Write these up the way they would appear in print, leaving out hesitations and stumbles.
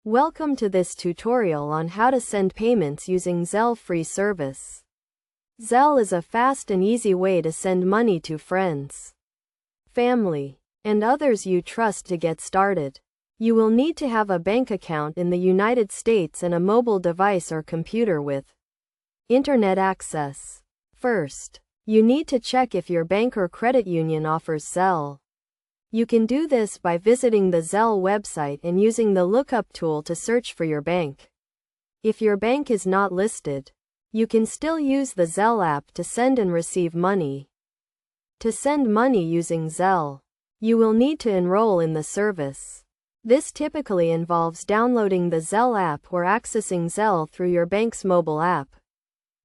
Welcome to this tutorial on how to send payments using Zelle free service. Zelle is a fast and easy way to send money to friends, family, and others you trust to get started. You will need to have a bank account in the United States and a mobile device or computer with internet access. First, you need to check if your bank or credit union offers Zelle. You can do this by visiting the Zelle website and using the lookup tool to search for your bank. If your bank is not listed, you can still use the Zelle app to send and receive money. To send money using Zelle, you will need to enroll in the service. This typically involves downloading the Zelle app or accessing Zelle through your bank's mobile app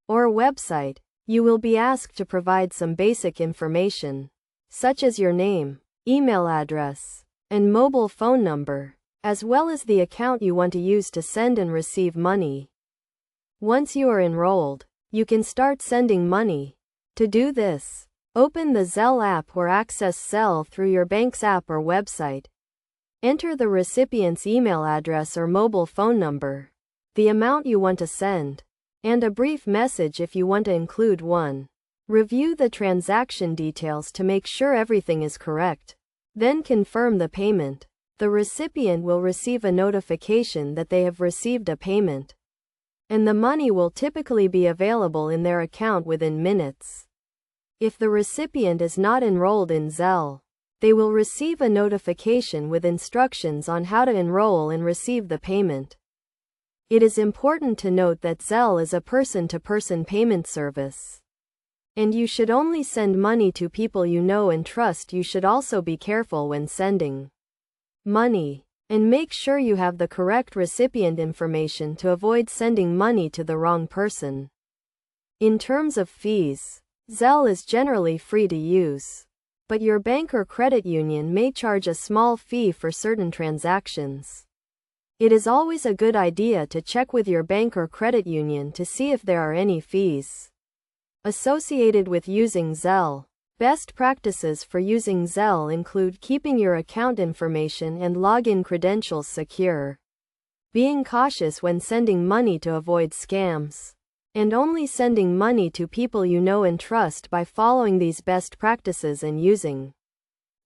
or website. You will be asked to provide some basic information, such as your name, email address, and mobile phone number, as well as the account you want to use to send and receive money. Once you are enrolled, you can start sending money. To do this, open the Zelle app or access Zelle through your bank's app or website. Enter the recipient's email address or mobile phone number, the amount you want to send, and a brief message if you want to include one. Review the transaction details to make sure everything is correct. Then confirm the payment. The recipient will receive a notification that they have received a payment, and the money will typically be available in their account within minutes. If the recipient is not enrolled in Zelle, they will receive a notification with instructions on how to enroll and receive the payment. It is important to note that Zelle is a person-to-person payment service, and you should only send money to people you know and trust. You should also be careful when sending money, and make sure you have the correct recipient information to avoid sending money to the wrong person. In terms of fees, Zelle is generally free to use, but your bank or credit union may charge a small fee for certain transactions. It is always a good idea to check with your bank or credit union to see if there are any fees associated with using Zelle. Best practices for using Zelle include keeping your account information and login credentials secure, being cautious when sending money to avoid scams, and only sending money to people you know and trust. By following these best practices and using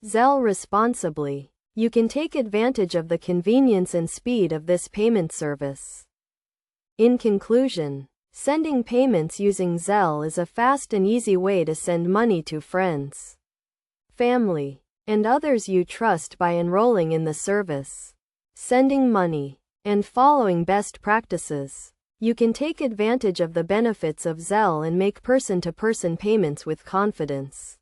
Zelle responsibly, you can take advantage of the convenience and speed of this payment service. In conclusion, sending payments using Zelle is a fast and easy way to send money to friends, family, and others you trust. By enrolling in the service, sending money, and following best practices, you can take advantage of the benefits of Zelle and make person-to-person payments with confidence.